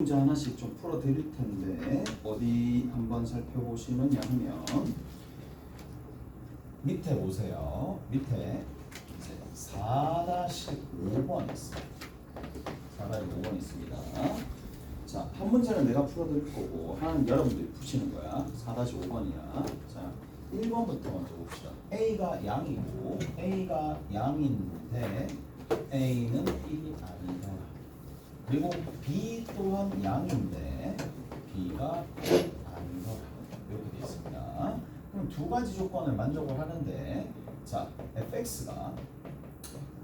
문제 하나씩 좀 풀어 드릴 텐데 어디 한번 살펴보시느냐 하면 밑에 보세요. 밑에 이제 4-5번 있어요. 4-5번 있습니다. 자, 한 문제는 내가 풀어 드릴 거고 하나는 여러분들이 푸시는 거야. 4-5번이야. 자, 1번부터 먼저 봅시다. A가 양이고 A가 양인데 A는 1이 아니다. 그리고 B 또한 양인데 B가 아니더라. 이렇게 되어 있습니다. 그럼 두 가지 조건을 만족을 하는데, 자, fx가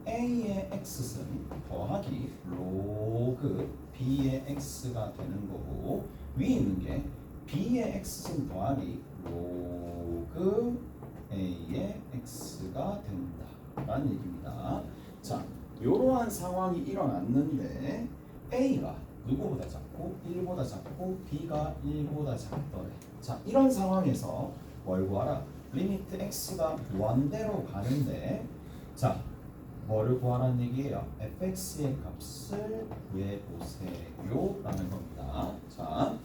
A의 x승 더하기 로그 B의 x가 되는 거고, 위에 있는 게 B의 x승 더하기 로그 A의 x가 된다라는 얘기입니다. 자, 이러한 상황이 일어났는데 A가 누구보다 작고 1보다 작고 B가 1보다 작더래. 자, 이런 상황에서 뭘 구하라? 리미트 x가 무한대로 가는데, 자, 뭐를 구하라는 얘기예요? fx의 값을 구해보세요 라는 겁니다. 자,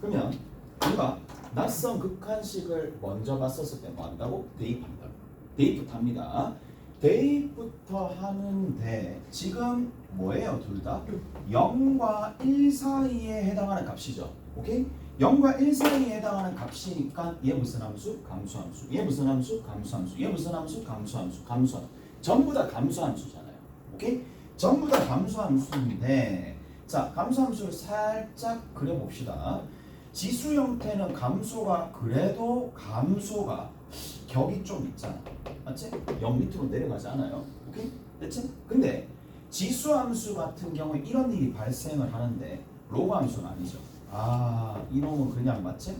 그러면 우리가 낯선 극한식을 먼저 봤었을 때 뭐 한다고? 대입한다. 대입부터 합니다. 대입부터 하는데 지금 뭐예요? 둘 다 0과 1 사이에 해당하는 값이죠. 오케이? 0과 1 사이에 해당하는 값이니까 얘 무슨 함수? 감수함수. 얘 무슨 함수? 감수함수. 얘 무슨 함수? 감수함수. 감수함수. 전부 다 감수함수잖아요. 오케이? 전부 다 감수함수인데, 자, 감수함수를 살짝 그려봅시다. 지수 형태는 감소가 그래도 감소가 격이 좀 있잖아. 맞지? 0 밑으로 내려가지 않아요. 오케이? 됐지? 근데 지수함수 같은 경우에 이런 일이 발생을 하는데 로그 함수는 아니죠. 아, 이놈은 그냥 맞지?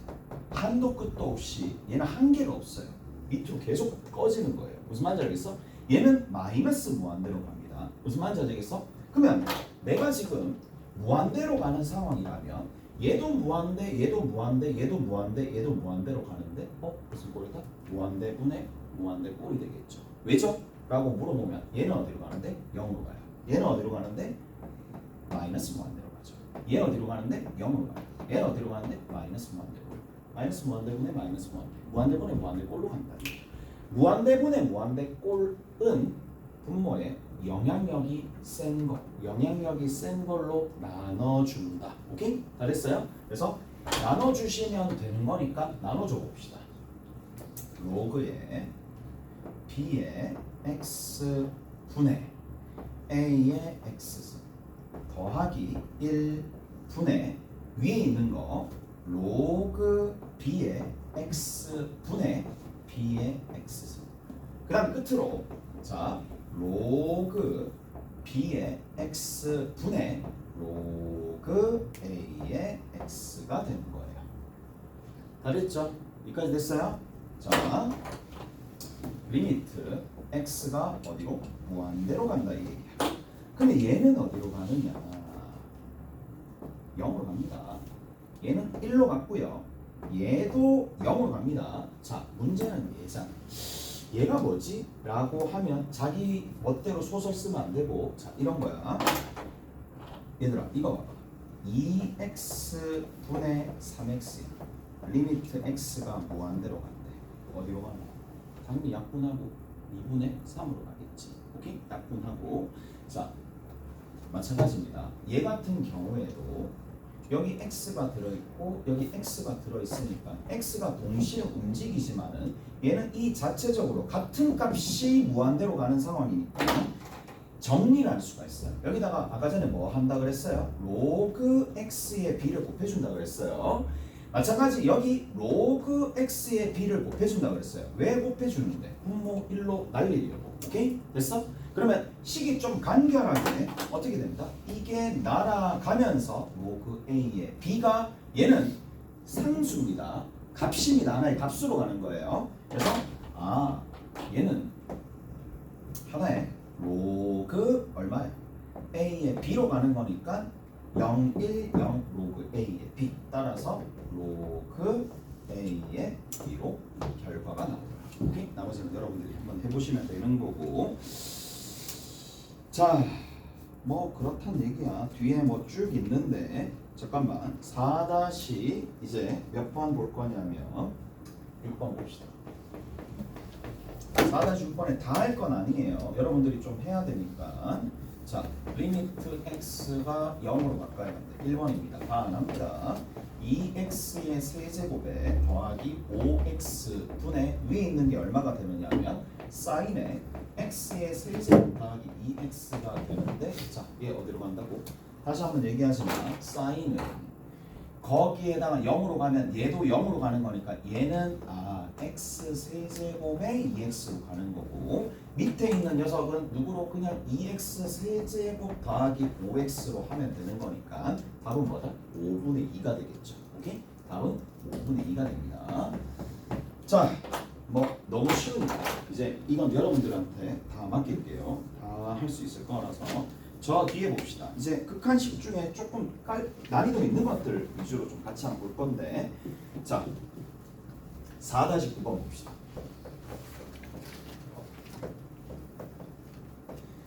한도 끝도 없이 얘는 한계가 없어요. 밑으로 계속 꺼지는 거예요. 무슨 말인지 알겠어? 얘는 마이너스 무한대로 갑니다. 무슨 말인지 알겠어? 그러면 내가 지금 무한대로 가는 상황이라면 얘도 무한대, 얘도 무한대, 얘도 무한대, 얘도 무한대로 가는데 무슨 꼴이다? 무한대분의 무한대 꼴이 되겠죠. 왜죠? 라고 물어보면 얘는 어디로 가는데? 0으로 가요. 얘는 어디로 가는데? 마이너스 무한대로 가죠. 얘는 어디로 가는데? 0으로 가요. 얘는 어디로 가는데? 마이너스 무한대 꼴. 마이너스 무한대분의 마이너스 무한대. 무한대분의 무한대 꼴로 간다. 무한대분의 무한대 꼴은 분모에 영향력이 센 거, 영향력이 센 걸로 나눠준다. 오케이? 다 됐어요? 그래서 나눠주시면 되는 거니까 나눠줘 봅시다. 로그의 B의 x 분의 A의 x 더하기 1 분의 위에 있는 거 로그 B의 x 분의 B의 x. 그 다음 끝으로 자, 로그 B의 x 분의 로그 A의 x가 되는 거예요. 다 됐죠? 여기까지 됐어요? 자, 리미트 x가 어디로? 무한대로 간다 이 얘기야. 근데 얘는 어디로 가느냐? 0으로 갑니다. 얘는 1로 갔고요. 얘도 0으로 갑니다. 자, 문제는 얘잖아. 얘가 뭐지? 라고 하면 자기 멋대로 소설 쓰면 안 되고, 자, 이런 거야. 얘들아, 이거 봐봐. 2x 분의 3x 리미트 x가 무한대로 간대. 어디로 가나? 당연히 약분하고 2분의 3으로 가겠지. 오케이? 약분하고. 자, 마찬가지입니다. 얘 같은 경우에도 여기 x가 들어있고 여기 x가 들어있으니까 x가 동시에 움직이지만은 얘는 이 자체적으로 같은 값이 무한대로 가는 상황이니까 정리를 할 수가 있어요. 여기다가 아까 전에 뭐 한다 그랬어요? 로그 x의 b를 곱해준다 그랬어요. 마찬가지 여기 로그 x의 b를 곱해준다 그랬어요. 왜 곱해주는데? 분모 1로 날리려고. 오케이? 됐어? 그러면 식이 좀 간결하게 어떻게 됩니다? 이게 날아가면서 로그 a의 b가 얘는 상수입니다. 값입니다. 하나의 값으로 가는 거예요. 그래서 얘는 하나의 로그 얼마야? a의 b로 가는 거니까 0, 1, 0 로그 a의 b 따라서 로그 a의 b로 결과가 나오더라. 오케이? 나머지는 여러분들이 한번 해보시면 되는 거고. 자, 뭐 그렇단 얘기야. 뒤에 뭐 쭉 있는데 잠깐만 4 이제 몇 번 볼 거냐면 6번 봅시다. 4-6번에 다 할 건 아니에요. 여러분들이 좀 해야 되니까. 자, 리미트 x가 0으로 가까이 간다. 1번입니다. 다 안 합니다. 2x의 세제곱에 더하기 5x 분의 위에 있는 게 얼마가 되느냐면 사인에 x의 세제곱 더하기 2x가 되는데 자, 얘 어디로 간다고? 다시 한번 얘기하지만 사인은 거기에다가 0으로 가면 얘도 0으로 가는 거니까 얘는 x 세제곱에 2x로 가는 거고 밑에 있는 녀석은 누구로 그냥 2x 세제곱 더하기 5x로 하면 되는 거니까 답은 뭐다? 5분의 2가 되겠죠. 오케이? 답은 5분의 2가 됩니다. 자, 뭐 너무 쉬우니까 이제 이건 여러분들한테 다 맡길게요. 다 할 수 있을 거라서 저 뒤에 봅시다. 이제 극한식 중에 조금 난이도 있는 것들 위주로 좀 같이 한번 볼 건데 자 4-9번 봅시다.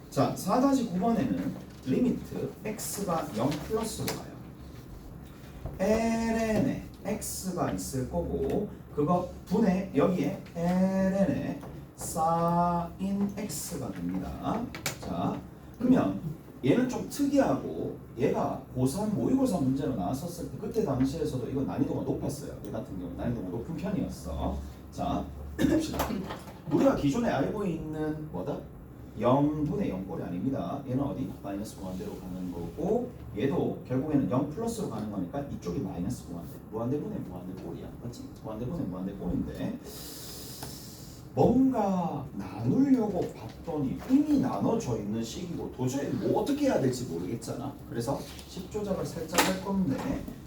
자 4-9번에는 리미트 x가 0 플러스로 가요. ln에 x가 있을 거고 그거 분의 여기에 ln에 sin x가 됩니다. 자 그러면 얘는 좀 특이하고 얘가 고3 모의고사 문제로 나왔었을 때 그때 당시에서도 이거 난이도가 높았어요. 얘 같은 경우 난이도가 높은 편이었어. 자 봅시다. 우리가 기존에 알고 있는 뭐다? 0분의 0꼴이 아닙니다. 얘는 어디? 마이너스 무한대로 가는 거고 얘도 결국에는 0 플러스로 가는 거니까 이쪽이 마이너스 무한대. 무한대분의 무한대꼴이야. 맞지? 무한대분의 무한대꼴인데 뭔가 나누려고 봤더니 이미 나눠져 있는 식이고 도저히 뭐 어떻게 해야 될지 모르겠잖아. 그래서 식 조작을 살짝 할 건데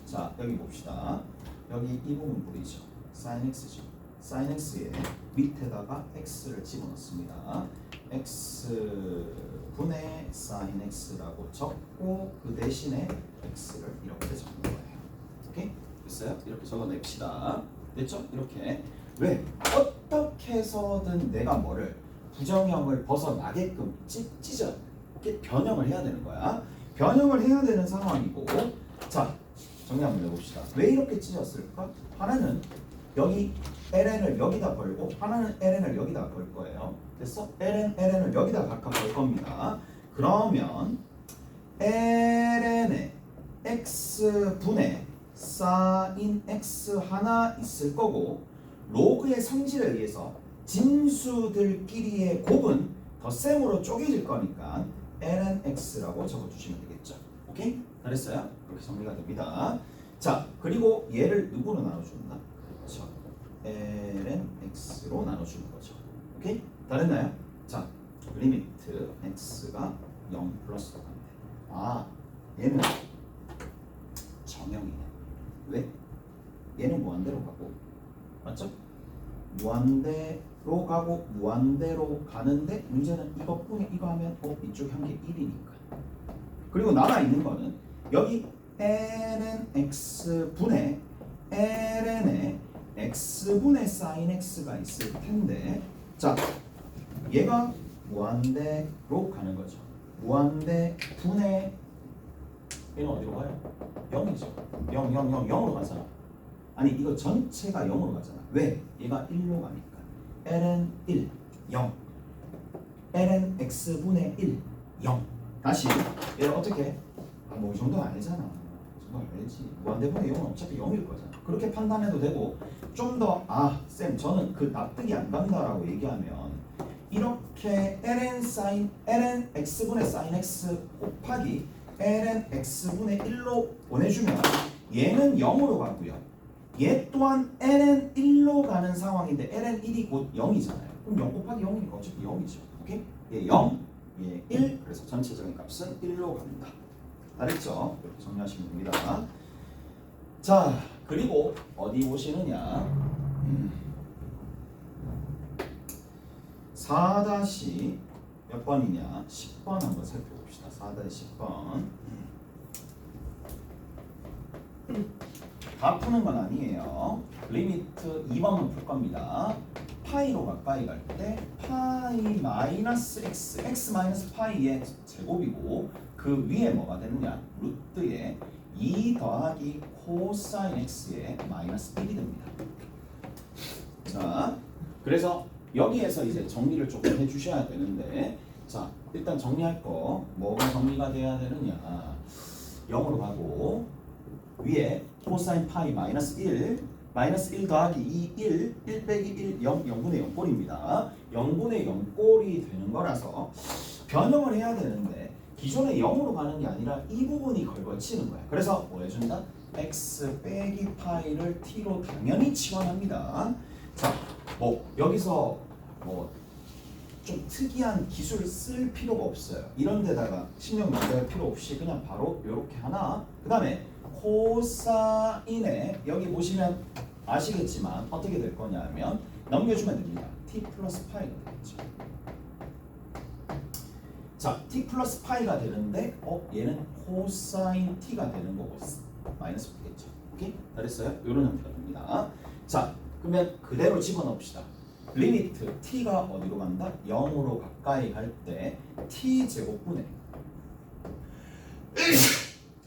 자 여기 봅시다. 여기 이 부분 보이죠? sin x죠. sin x에 밑에다가 x를 집어넣습니다. x 분의 sin x라고 적고 그 대신에 x를 이렇게 적는 거예요. 오케이? 됐어요? 이렇게 적어냅시다. 됐죠? 이렇게 왜? 어떻게 해서든 내가 뭐를 부정형을 벗어나게끔 찢어 이렇게 변형을 해야 되는 거야. 변형을 해야 되는 상황이고 자 정리 한번 해봅시다. 왜 이렇게 찢었을까? 하나는 여기 ln을 여기다 걸고 하나는 ln을 여기다 걸 거예요. 됐어? ln을 여기다 각각 걸 겁니다. 그러면 ln에 x분의 sin x 하나 있을 거고 로그의 성질에 의해서 진수들끼리의 곱은 덧셈으로 쪼개질 거니까 lnx라고 적어주시면 되겠죠. 오케이? 잘했어요? 이렇게 정리가 됩니다. 자, 그리고 얘를 누구로 나눠준다? 그렇죠. lnx로 나눠주는 거죠. 오케이? 다르나요? 자, 리미트 x가 0 플러스로 간대. 얘는 정형이네. 왜? 얘는 무한대로 가고 맞죠? 무한대로 가고 무한대로 가는데 문제는 이것뿐이 이거 하면 이쪽 한 게 1이니까. 그리고 남아있는 거는 여기 ln x 분의 ln에 x분의 sin x가 있을 텐데 자 얘가 무한대로 가는 거죠. 무한대 분의 얘는 어디로 가요? 0이죠. 0, 0, 0, 0으로 가잖아. 아니 이거 전체가 0으로 가잖아. 왜? 얘가 1로 가니까. ln 1, 0. ln x분의 1, 0. 다시 얘를 어떻게 해? 뭐 이 정도는 아니잖아. 이 정도는 알지. 무한대분의 0은 어차피 0일 거잖아. 그렇게 판단해도 되고 좀 더 쌤 저는 그 납득이 안 간다라고 얘기하면 이렇게 ln x분의 sin x 곱하기 ln x분의 1로 보내주면 얘는 0으로 가고요. 얘 또한 ln 1로 가는 상황인데 ln 1이 곧 0이잖아요. 그럼 0 곱하기 0이니까 어차피 0이죠. 오케이? 얘 0, 얘 1. 그래서 전체적인 값은 1로 간다. 알겠죠? 이렇게 정리하시면 됩니다. 자, 그리고 어디 보시느냐? 4- 몇 번이냐? 10번 한번 살펴봅시다. 4-10번. 다 푸는 건 아니에요. 리미트 2번만 풀 겁니다. 파이로 가까이 갈 때 파이 마이너스 x 마이너스 파이의 제곱이고 그 위에 뭐가 되느냐? 루트에 2 더하기 코사인 x의 마이너스 1이 됩니다. 자, 그래서 여기에서 이제 정리를 조금 해주셔야 되는데, 자, 일단 정리할 거 뭐가 정리가 돼야 되느냐? 0으로 가고 위에 코사인 파이 마이너스 1 마이너스 1 더하기 2 1 빼기 1 0 0분의 0꼴입니다. 0분의 0꼴이 되는 거라서 변형을 해야 되는데 기존에 0으로 가는 게 아니라 이 부분이 걸거치는 거야. 그래서 뭐 해준다? x 빼기 파이를 t로 당연히 치환합니다. 자, 뭐 여기서 뭐 좀 특이한 기술을 쓸 필요가 없어요. 이런 데다가 신경 만들 필요 없이 그냥 바로 이렇게 하나. 그 다음에 코사인에 여기 보시면 아시겠지만 어떻게 될 거냐면 넘겨주면 됩니다. t 플러스 파이가 되겠죠. 자, t 플러스 파이가 되는데 얘는 코사인 t가 되는 거고 마이너스 되겠죠. 오케이? 잘했어요? 이런 형태가 됩니다. 자, 그러면 그대로 집어넣읍시다. 리미트 t가 어디로 간다? 0으로 가까이 갈 때 t 제곱분의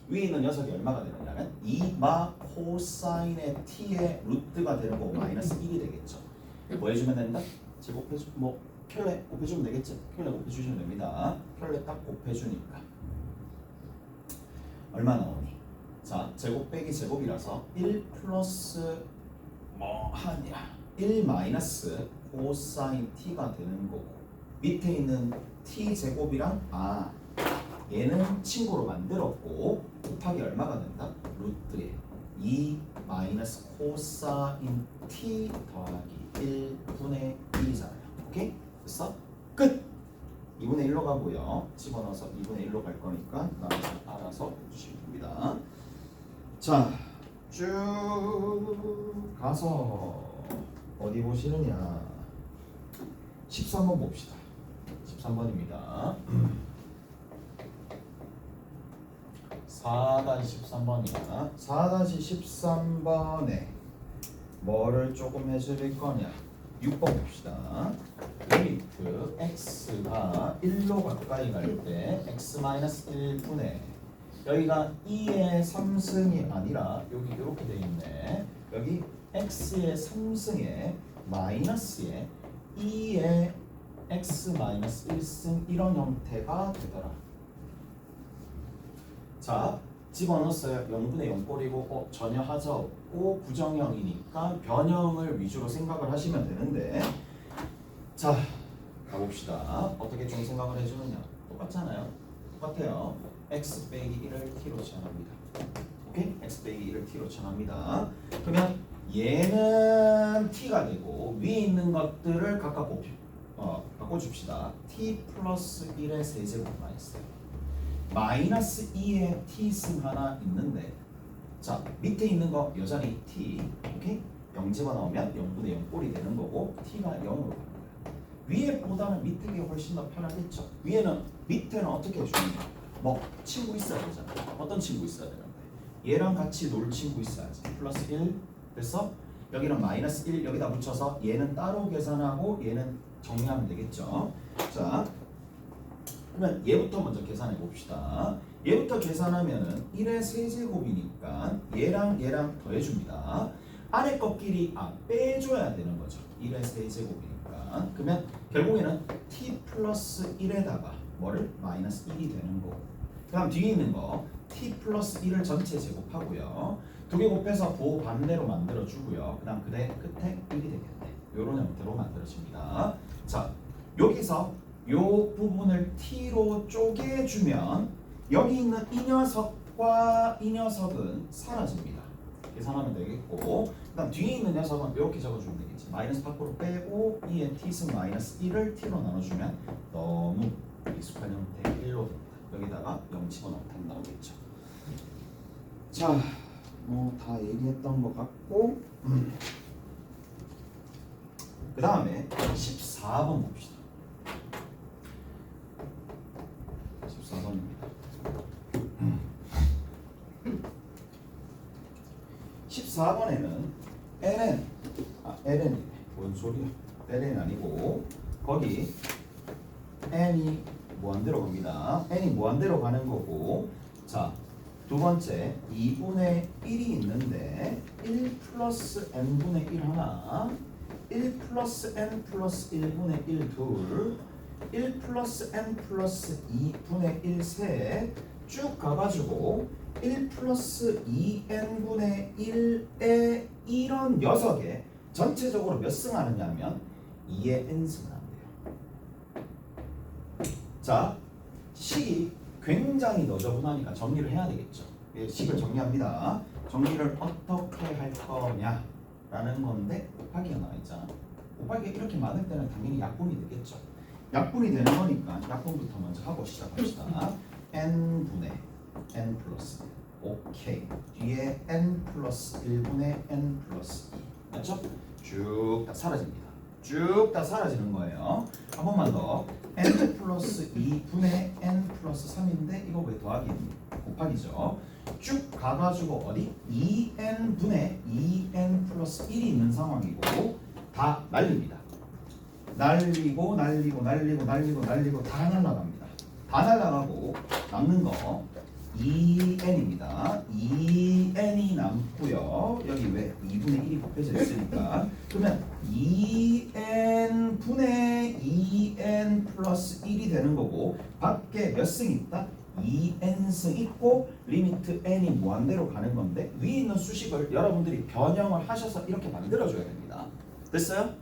위에 있는 녀석이 얼마가 되느냐면 2마 코사인의 t의 루트가 되는 거고 마이너스 1이 되겠죠. 뭐 해주면 된다? 제곱해주 뭐 켤레 곱해주면 되겠지? 켤레 곱해주시면 됩니다. 켤레 딱 곱해주니까 얼마 나오니? 자, 제곱 빼기 제곱이라서 1 플러스 뭐 하냐? 1 마이너스 코사인 t가 되는 거고 밑에 있는 t 제곱이랑 얘는 친구로 만들었고 곱하기 얼마가 된다? 루트에 2 마이너스 코사인 t 더하기 1분의 1이잖아요. 오케이? 됐어? 끝! 2분의 1로 가고요. 집어넣어서 2분의 1로 갈 거니까 나머지 알아서 해주시면 됩니다. 자, 쭉 가서 어디 보시느냐? 13번 봅시다. 13번입니다. 4-13번이야. 4-13번에 뭐를 조금 해드릴 거냐? 6번 봅시다. 리미트 x가 1로 가까이 갈 때 x-1분의 여기가 2의 3승이 아니라 여기 이렇게 돼 있네. 여기 x의 3승에 마이너스에 2의 x-1승 이런 형태가 되더라. 자, 집어넣었어요. 0분의 0꼴이고 전혀 하자 없고 부정형이니까 변형을 위주로 생각을 하시면 되는데, 자, 가봅시다. 어떻게 좀 생각을 해주느냐? 똑같잖아요. 똑같아요. x 빼기 1을 t로 치환합니다. 오케이? x 빼기 1을 t로 치환합니다. 그러면 얘는 t가 되고 위에 있는 것들을 각각 바꿔줍시다. t 플러스 1의 세제곱만 있어요. 마이너스 2의 t승 하나 있는데, 자, 밑에 있는 거 여전히 t, 오케이? 0 집어넣으면 0분의 0 꼴이 되는 거고 t가 0으로 가는 거예요. 위에보다는 밑에 게 훨씬 더 편하겠죠. 밑에는 어떻게 해주는가? 뭐 친구 있어야 되잖아. 어떤 친구 있어야 되는데 얘랑 같이 놀 친구 있어야지. 플러스 1 그래서 여기는 마이너스 1 여기다 붙여서 얘는 따로 계산하고 얘는 정리하면 되겠죠. 자, 그러면 얘부터 먼저 계산해 봅시다. 얘부터 계산하면은 1의 세제곱이니까 얘랑 더해줍니다. 아래 것끼리 빼줘야 되는 거죠. 1의 세제곱이니까. 그러면 결국에는 t 플러스 1에다가 뭐를? 마이너스 1이 되는 거고. 그 다음 뒤에 있는 거 t 플러스 1을 전체 제곱하고요. 두 개 곱해서 부호 반대로 만들어주고요. 그 다음 끝에 1이 되겠네. 이런 형태로 만들어집니다. 자, 여기서 이 부분을 t로 쪼개주면 여기 있는 이 녀석과 이 녀석은 사라집니다. 계산하면 되겠고, 그 다음 뒤에 있는 녀석은 이렇게 적어주면 되겠지. 마이너스 밖으로 빼고 2의 t승 마이너스 1을 t로 나눠주면 너무 익숙한 형태 1로 됩니다. 여기다가 0 집어넣으면 답 나오겠죠. 자, 뭐 다 얘기했던 것 같고, 그 다음에 14번 봅시다. 14번입니다. 14번에는 ln 뭔 소리야? ln 아니고 거기 n이 무한대로 갑니다. n이 무한대로 가는 거고, 자, 두 번째 2분의 1이 있는데 1 플러스 n분의 1 하나 1 플러스 n 플러스 1분의 1 둘 1 플러스 n 플러스 2분의 1 셋 쭉 가가지고 1 플러스 2n분의 1에 이런 녀석에 전체적으로 몇 승 하느냐면 2의 n승 한대요. 자, 식이 굉장히 너저분하니까 정리를 해야 되겠죠. 예, 식을 정리합니다. 정리를 어떻게 할 거냐 라는 건데 곱하기가 나와 있잖아. 곱하기가 이렇게 많을 때는 당연히 약분이 되겠죠. 약분이 되는 거니까 약분부터 먼저 하고 시작합시다. n분의 n 플러스 오케이. 뒤에 n 플러스 1분의 n 플러스 2 맞죠? 쭉 다 사라집니다. 쭉 다 사라지는 거예요. 한 번만 더. n 플러스 2분의 n 플러스 3인데 이거 왜 더하기 곱하기죠? 쭉 가가지고 어디? 2n분의 2n 플러스 1이 있는 상황이고 다 날립니다. 날리고 날리고 날리고 날리고 날리고 다 날라갑니다. 다 날라가고 남는 거 2n입니다. 2n이 남고요. 여기 왜 2분의 1이 곱해져 있으니까 그러면 2n 분의 2n 플러스 1이 되는 거고 밖에 몇 승 있다? 2n승 있고 리미트 n이 무한대로 가는 건데 위에 있는 수식을 여러분들이 변형을 하셔서 이렇게 만들어줘야 됩니다. 됐어요?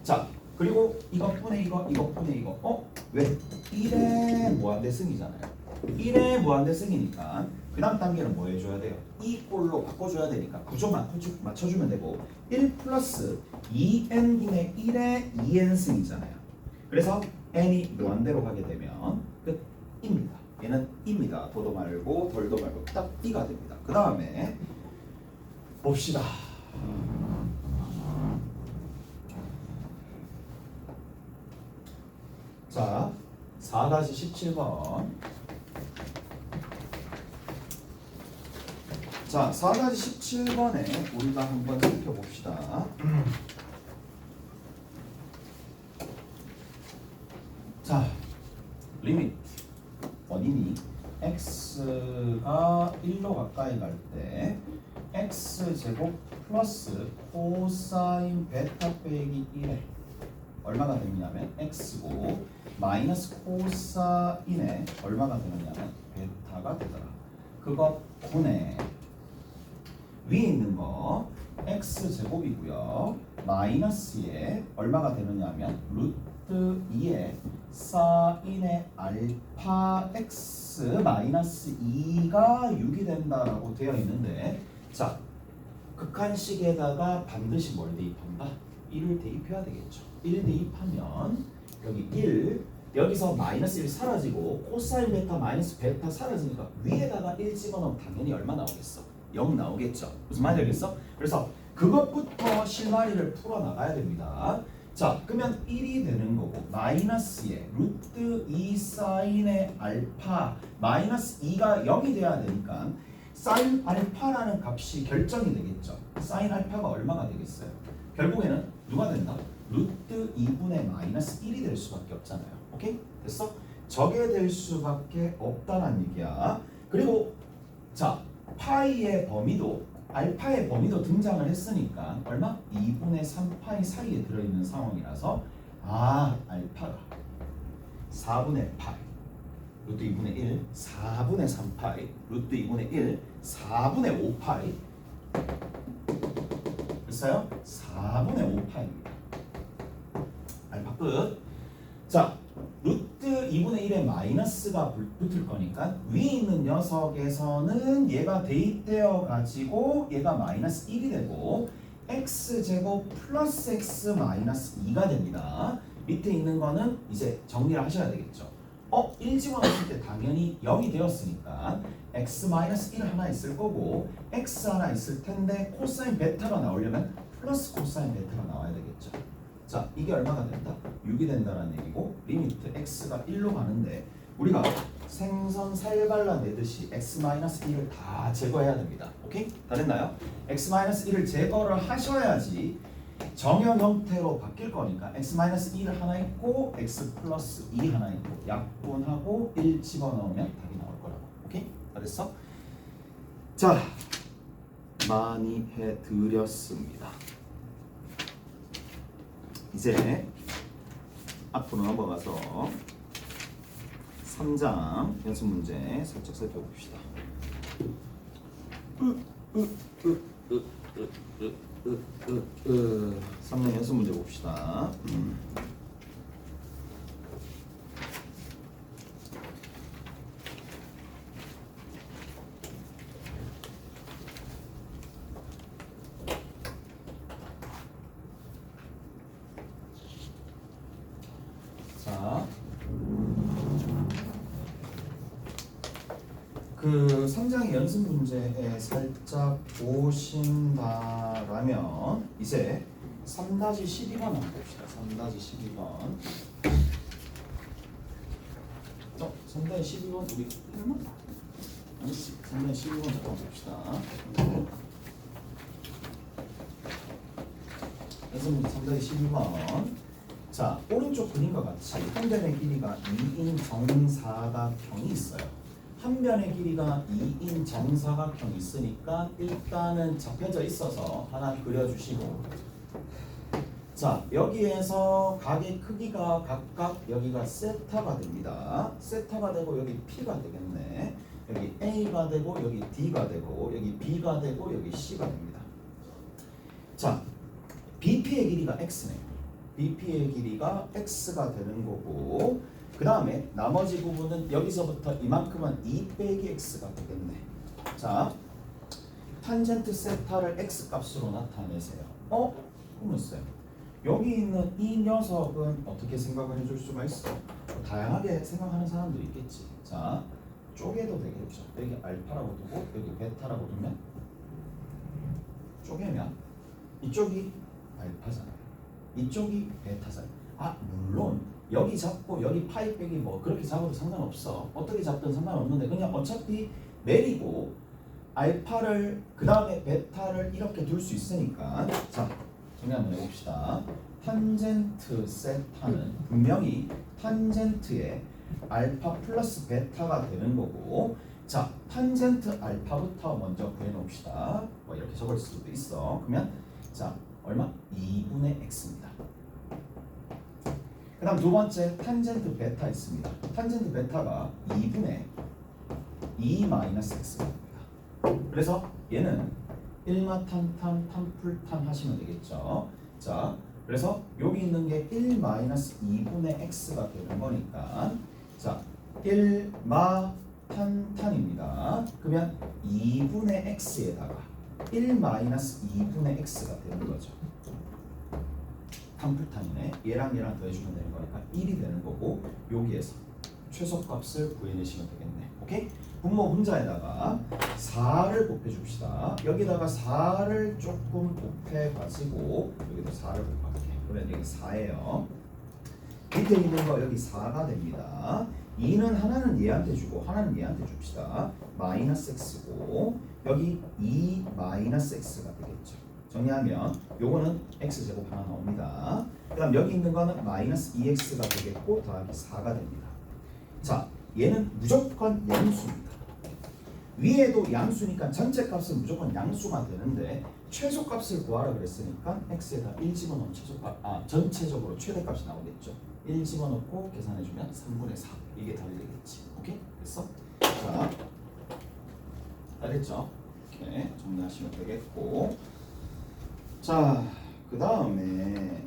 자 그리고 이것분의 이것분의 이거 왜? 1의 무한대승이잖아요. 1의 무한대승이니까 그 다음 단계는 뭐 해줘야 돼요? 이 꼴로 바꿔줘야 되니까 구조 맞춰주면 되고 1 플러스 2n분의 1의 2n승이잖아요. 그래서 n이 무한대로 가게 되면 끝입니다. 얘는 입니다. 도도 말고 덜도 말고 딱 이가 됩니다. 그 다음에 봅시다. 자 4-17번 자 4-17번에 우리가 한번 살펴봅시다. 자 리미트 어디니? x가 1로 가까이 갈 때 x제곱 플러스 코사인 베타 빼기 1에 얼마가 되느냐면 x고 마이너스 코사인에 얼마가 되느냐면 베타가 되더라. 그거 분해 위에 있는 거 x제곱이고요. 마이너스에 얼마가 되느냐면 루트 2에 사인의 알파 x 마이너스 2가 6이 된다라고 되어 있는데 자 극한식에다가 반드시 뭘 대입한다? 1을 대입해야 되겠죠. 1 대입하면 여기 1 여기서 마이너스 1 사라지고 코사인 베타 마이너스 베타 사라지니까 위에다가 1 집어넣으면 당연히 얼마 나오겠어? 0 나오겠죠. 무슨 말인지 알겠어? 그래서 그것부터 실마리를 풀어나가야 됩니다. 자 그러면 1이 되는 거고 마이너스에 루트 2 사인의 알파 마이너스 2가 0이 돼야 되니까 사인 알파라는 값이 결정이 되겠죠. 사인 알파가 얼마가 되겠어요? 결국에는 누가 된다? 루트 2분의 마이너스 1이 될 수밖에 없잖아요. 오케이? 됐어? 저게 될 수밖에 없다는 얘기야. 그리고 자 파이의 범위도 알파의 범위도 등장을 했으니까 얼마? 2분의 3파이 사이에 들어있는 상황이라서 알파가 4분의 파이 루트 2분의 1 4분의 3파이 루트 2분의 1 4분의 5파이 됐어요? 4분의 5파입니다. 알파 끝. 자, 루트 2분의 1에 마이너스가 붙을 거니까 위에 있는 녀석에서는 얘가 대입되어 가지고 얘가 마이너스 1이 되고 x제곱 플러스 x 마이너스 2가 됩니다. 밑에 있는 거는 이제 정리를 하셔야 되겠죠. 1 집어넣을 때 당연히 0이 되었으니까 x 마이너스 1 하나 있을 거고 x 하나 있을 텐데 코사인 베타가 나오려면 플러스 코사인 베타가 나와야 되겠죠. 자 이게 얼마가 된다? 6이 된다는 얘기고 리미트 x가 1로 가는데 우리가 생선 살발라 내듯이 x-1을 다 제거해야 됩니다. 오케이? 다 됐나요? x-1을 제거를 하셔야지 정형 형태로 바뀔 거니까 x-1 하나 있고 x 플러스 2 하나 있고 약분하고 1 집어넣으면 답이 나올 거라고. 오케이? 다 됐어? 자, 많이 해드렸습니다. 이제 앞으로 넘어가서 3장 연습 문제 살짝 살펴봅시다. 3장 연습 문제 봅시다. 그 3장의 연습 문제에 살짝 보신다라면 이제 3-12번 한번 봅시다. 3-12번. 3-12번 우리 했나? 아니지. 3-12번 잠깐 봅시다. 연습 문제 3-12번. 자, 오른쪽 그림과 같이 한 변의 길이가 2인 정사각형이 있어요. 한 변의 길이가 2인 정사각형이 있으니까 일단은 접혀져 있어서 하나 그려주시고, 자, 여기에서 각의 크기가 각각 여기가 세타가 됩니다. 세타가 되고 여기 P가 되겠네. 여기 A가 되고 여기 D가 되고 여기 B가 되고 여기 C가 됩니다. 자, BP의 길이가 X네요. BP의 길이가 X가 되는 거고, 그 다음에 나머지 부분은 여기서부터 이만큼은 2 빼기 X가 되겠네. 자, 탄젠트 세타를 X 값으로 나타내세요. 그러면서요. 여기 있는 이 녀석은 어떻게 생각을 해줄 수가 있어? 다양하게 생각하는 사람도 있겠지. 자, 쪼개도 되겠죠. 여기 알파라고 두고 여기 베타라고 두면 쪼개면 이쪽이 알파잖아요. 이쪽이 베타잖아요. 물론 여기 잡고 여기 파이 빼기 뭐 그렇게 잡아도 상관없어. 어떻게 잡든 상관없는데 그냥 어차피 내리고 알파를 그 다음에 베타를 이렇게 둘 수 있으니까, 자, 정리 한번 해봅시다. 탄젠트 세타는 분명히 탄젠트의 알파 플러스 베타가 되는 거고, 자, 탄젠트 알파부터 먼저 구해놓읍시다. 뭐 이렇게 적을 수도 있어. 그러면 자, 얼마? 2분의 x입니다. 그 다음 두 번째 탄젠트 베타 있습니다. 탄젠트 베타가 2분의 2-x가 됩니다. 그래서 얘는 1마탄탄 탄풀탄 하시면 되겠죠. 자, 그래서 여기 있는 게 1-2분의 x가 되는 거니까, 자, 1마탄탄입니다. 그러면 2분의 x에다가 1-2분의 x가 되는 거죠. 탄풀탄이네. 얘랑 얘랑 더해주면 되는 거니까 1이 되는 거고, 여기에서 최소값을 구해내시면 되겠네. 오케이? 분모 분자에다가 4를 곱해줍시다. 여기다가 4를 조금 곱해가지고 여기도 4를 곱할게. 그러면 여기 4예요. 밑에 있는 거 여기 4가 됩니다. 2는 하나는 얘한테 주고 하나는 얘한테 줍시다. 마이너스 x고 여기 2 마이너스 x가 되겠죠. 정리하면 요거는 x제곱 하나 나옵니다. 그 다음 여기 있는 거는 마이너스 2x가 되겠고 더하기 4가 됩니다. 자, 얘는 무조건 양수입니다. 위에도 양수니까 전체 값은 무조건 양수가 되는데 최소값을 구하라 그랬으니까 x에다 1 집어넣으면 최소값, 전체적으로 최대값이 나오겠죠. 1 집어넣고 계산해주면 3분의 4 이게 답이 되겠지. 오케이? 됐어? 자, 알겠죠? 이렇게 정리하시면 되겠고, 자, 그 다음에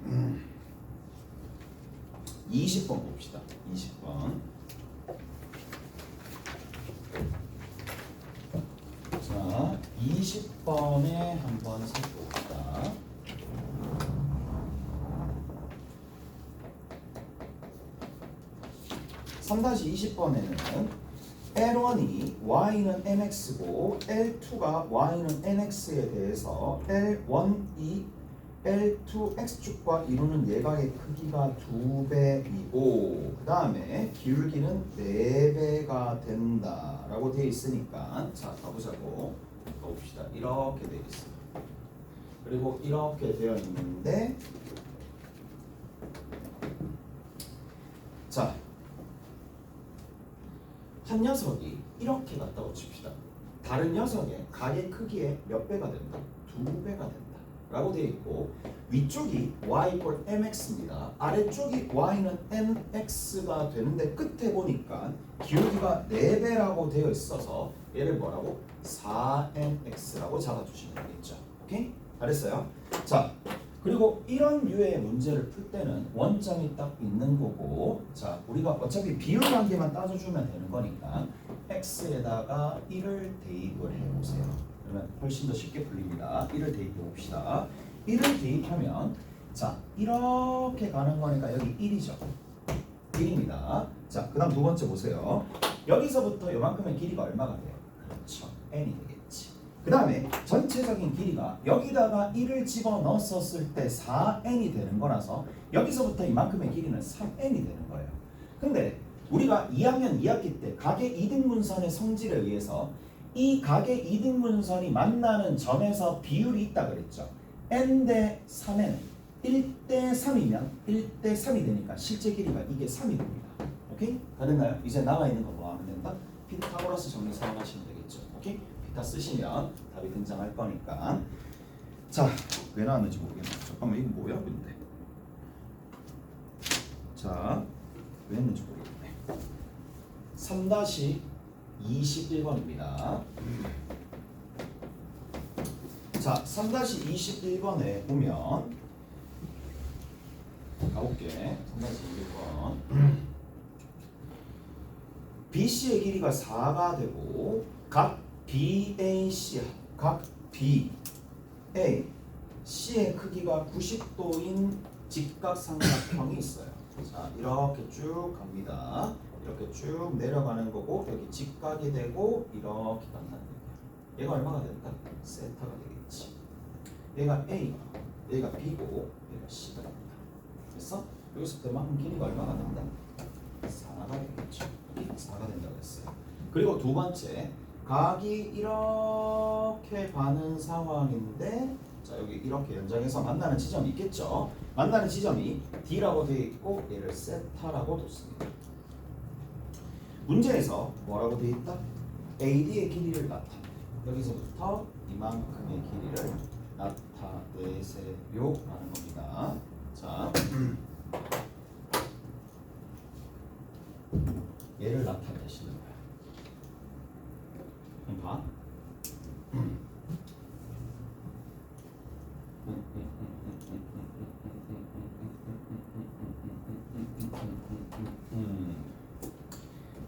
20번 봅시다. 20번. 자, 20번에 한번 살펴봅시다. (3-20번에는) L1이 y는 mx고 L2가 y는 nx에 대해서 L1이 L2 x축과 이루는 예각의 크기가 2배이고 그 다음에 기울기는 4배가 된다라고 되어 있으니까, 자, 가보자고. 가봅시다. 이렇게 되어 있어요. 그리고 이렇게 되어 있는데, 자, 한 녀석이 이렇게 갔다고 칩시다. 다른 녀석의 가게 크기의 몇 배가 된다? 2배가 된다 라고 되어 있고 위쪽이 y equal mx입니다. 아래쪽이 y는 mx가 되는데 끝에 보니까 기울기가 4배라고 되어 있어서 얘를 뭐라고? 4mx라고 잡아주시면 되겠죠. 오케이? 잘했어요. 자, 그리고 이런 류의 문제를 풀 때는 원점이 딱 있는 거고, 자, 우리가 어차피 비율 관계만 따져주면 되는 거니까 x에다가 1을 대입을 해보세요. 그러면 훨씬 더 쉽게 풀립니다. 1을 대입해 봅시다. 1을 대입하면 자, 이렇게 가는 거니까 여기 1이죠. 1입니다. 자, 그 다음 두 번째 보세요. 여기서부터 요만큼의 길이가 얼마가 돼요? 그렇죠. n이 되겠지. 그 다음에 전체적인 길이가 여기다가 1을 집어넣었을 때 4n이 되는 거라서 여기서부터 이만큼의 길이는 3n이 되는 거예요. 근데 우리가 2학년 2학기 때 가계 이등분선의 성질에 의해서 이 가계 이등분선이 만나는 점에서 비율이 있다 그랬죠. n 대 3n 1대 3이면 1대 3이 되니까 실제 길이가 이게 3이 됩니다. 오케이? 다 됐나요? 이제 나와 있는 거 뭐 하면 된다? 피타고라스 정리 사용하시면 되겠죠. 오케이? 피타 쓰시면 답이 등장할 거니까. 자, 왜 나왔는지 모르겠네. 잠깐만, 이거 뭐야 근데? 자, 왜 했는지 모르겠네. 3-21번입니다. 자, 3-21번에 보면 가볼게. 3-21번. BC의 길이가 4가 되고 각 BAC, 각 BA, C의 크기가 90도인 직각삼각형이 있어요. 자, 이렇게 쭉 갑니다. 이렇게 쭉 내려가는 거고 여기 직각이 되고 이렇게 간다는 얘기야. 얘가 얼마가 된다? 세타가 되겠지. 얘가 A가, 얘가 B고 얘가 C가 된다. 그래서 여기서부터 이만큼 길이가 얼마가 된다? 4가 되겠죠. 4가 된다고 했어요. 그리고 두 번째, 각이 이렇게 가는 상황인데 자, 여기 이렇게 연장해서 만나는 지점이 있겠죠. 만나는 지점이 D라고 되어 있고 얘를 세타라고 뒀습니다. 문제에서 뭐라고 되어 있다? AD의 길이를 나타내. 여기서부터 이만큼의 길이를 나타내세요 라는 겁니다. 자, 얘를 나타내시는 거야. 그럼 봐.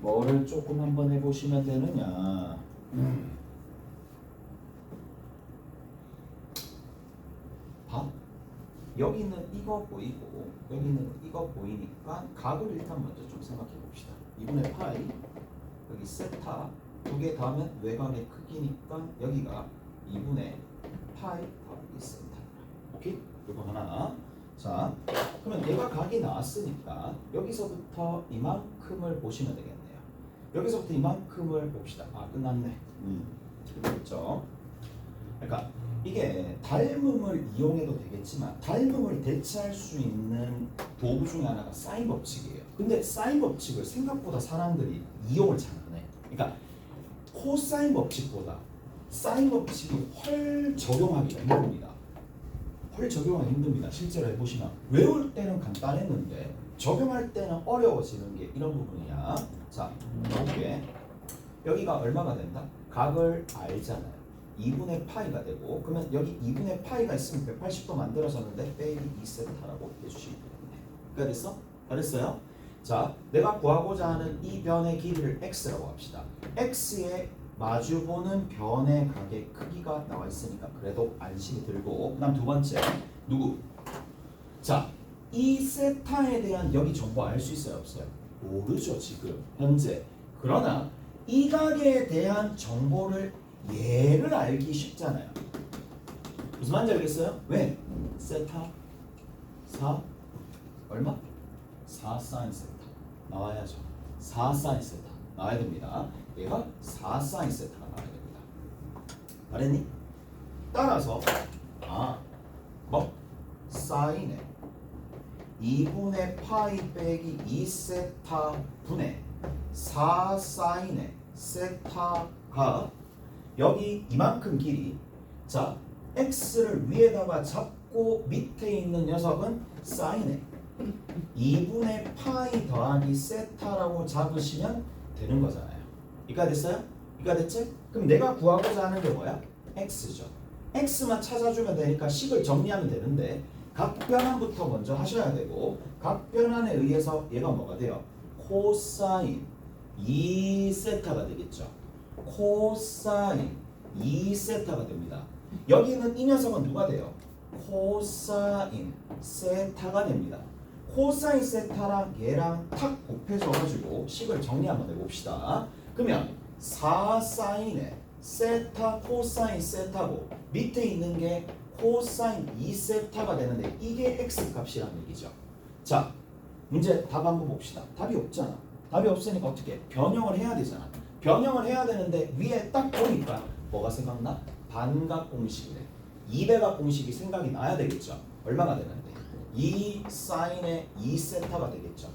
뭐를 조금 한번 해보시면 되느냐. 봐. 여기는 이거 보이고 여기는 이거 보이니까 각을 일단 먼저 좀 생각해 봅시다. 2분의 파이, 여기 세타 두 개 더하면 외곽의 크기니까 여기가 2분의 파이 더하기 세타. 오케이? 이거 하나. 자, 그러면 얘가 각이 나왔으니까 여기서부터 이만큼을 보시면 되겠네요. 여기서부터 이만큼을 봅시다. 아, 끝났네. 그렇죠? 그러니까 이게 닮음을 이용해도 되겠지만 닮음을 대체할 수 있는 도구 중에 하나가 사인 법칙이에요. 근데 사인 법칙을 생각보다 사람들이 이용을 잘 안 해. 그러니까 코사인 법칙보다 사인 법칙이 훨 적용하기가 힘듭니다. 훨 적용하기 힘듭니다. 실제로 해보시면 외울 때는 간단했는데 적용할 때는 어려워지는 게 이런 부분이야. 자, 볼게. 여기가 얼마가 된다? 각을 알잖아요. 2분의 파이가 되고 그러면 여기 2분의 파이가 있으면 180도 만들어졌는데 빼기 2세타라고 해주시면 되겠네. 그러니까 됐어? 잘했어요? 자, 내가 구하고자 하는 이 변의 길이를 x라고 합시다. x에 마주보는 변의 각의 크기가 나와 있으니까 그래도 안심이 들고, 그 다음 두 번째 누구? 자, 이 세타에 대한 여기 정보 알 수 있어요? 없어요? 모르죠 지금 현재. 그러나 이 각에 대한 정보를 얘를 알기 쉽잖아요. 무슨 말인지 알겠어요? 왜? 세타 4 얼마? 4 사인 세타 나와야죠. 4 사인 세타 나와야 됩니다. 얘가 4 사인 세타가 나와야 됩니다. 말했니? 따라서 뭐? 사인에 2분의 파이 빼기 2세타 분의 4 사인의 세타가 여기 이만큼 길이. 자, x를 위에다가 잡고 밑에 있는 녀석은 사인에 2분의 파이 더하기 세타라고 잡으시면 되는 거잖아요. 이까 됐어요? 이까 됐지? 그럼 내가 구하고자 하는 게 뭐야? x죠. x만 찾아주면 되니까 식을 정리하면 되는데 각 변환부터 먼저 하셔야 되고 각 변환에 의해서 얘가 뭐가 돼요? 코사인 2세타가 되겠죠. 코사인 2세타가 됩니다. 여기는 이 녀석은 누가 돼요? 코사인 세타가 됩니다. 코사인 세타랑 얘랑 탁 곱해줘가지고 식을 한번 해봅시다. 그러면 4사인에 세타 코사인 세타고 밑에 있는 게 코사인 2세타가 되는데 이게 x 값이라는 얘기죠. 자, 문제 답 한번 봅시다. 답이 없잖아. 답이 없으니까 어떻게? 변형을 해야 되잖아. 변형을 해야 되는데 위에 딱 보니까 뭐가 생각나? 반각 공식이래. 2배각 공식이 생각이 나야 되겠죠. 얼마가 되는데? 2 사인의 2세타가 되겠죠.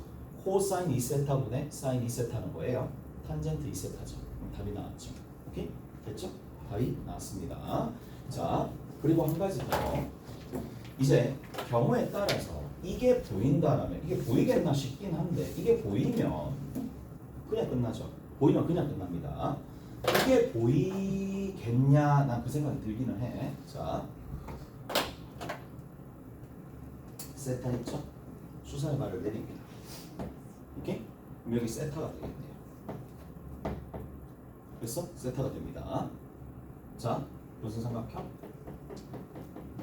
코사인 2세타분의 사인 2세타는 뭐예요? 탄젠트 2세타죠. 답이 나왔죠. 오케이? 됐죠? 답이 나왔습니다. 자, 그리고 한 가지 더. 이제 경우에 따라서 이게 보인다라면 이게 보이겠나 싶긴 한데 이게 보이면 그냥 끝나죠. 보이면 그냥 끝납니다. 이게 보이겠냐 난 그 생각이 들기는 해. 자, 세타 했죠? 수사의 발을 내립니다. 오케이? 그럼 여기 세타가 되겠네요. 됐어? 세타가 됩니다. 자, 무슨 삼각형?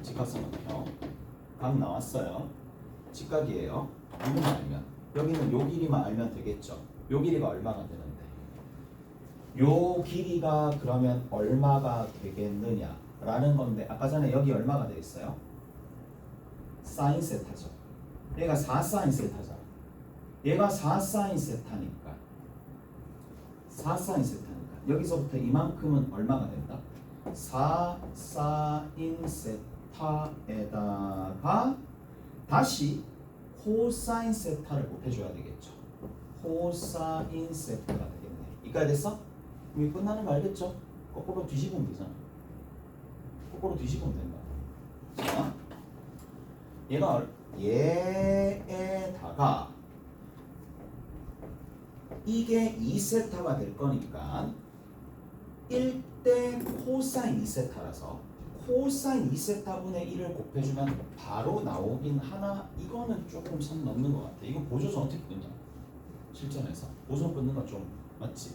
직각삼각형. 각 나왔어요. 직각이에요. 이것만 알면. 여기는 요 길이만 알면 되겠죠. 요 길이가 얼마나 되는데? 요 길이가 그러면 얼마가 되겠느냐 라는 건데 아까 전에 여기 얼마가 되겠어요? 사인 세타죠. 얘가 4사인 세타잖아. 얘가 4사인 세타니까 4사인 세타니까 여기서부터 이만큼은 얼마가 된다? 4사인 세타에다가 다시 코사인 세타를 곱해줘야 되겠죠. 코사인 세타가 되겠네. 이까지 됐어? 그럼 끝나는 거 알겠죠? 거꾸로 뒤집으면 되잖아. 거꾸로 뒤집으면 된다. 자, 얘가 얘에다가 이게 2세타가 될 거니까 1대 코사인 2세타라서 코사인 2세타분의 1을 곱해주면 바로 나오긴 하나 이거는 조금 선 넘는 것 같아. 이건 보조선 어떻게 끊냐? 실전에서 보조선 끊는 건 좀 맞지?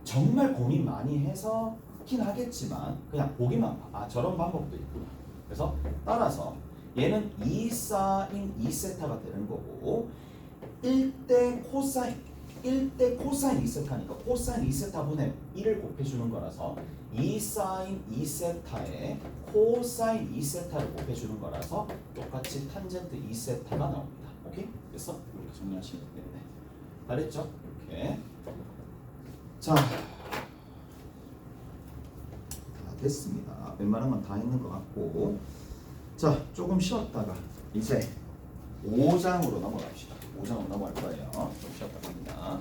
정말 고민 많이 해서 긴 하겠지만 그냥 보기만 봐. 아 저런 방법도 있구나. 그래서 따라서 얘는 2사인 2세타가 되는 거고 1대 코사인 2세타니까 코사인 2세타분의 1을 곱해주는 거라서 2사인 2세타에 코사인 2세타를 곱해주는 거라서 똑같이 탄젠트 2세타가 나옵니다. 오케이? 됐어? 이렇게 정리하시면 되겠네. 잘했죠? 이렇게. 자, 다 됐습니다. 웬만한 건 다 있는 것 같고 자, 조금 쉬었다가 이제 5장으로 넘어갑시다. 5장으로 넘어갈 거예요. 좀 쉬었다 갑니다.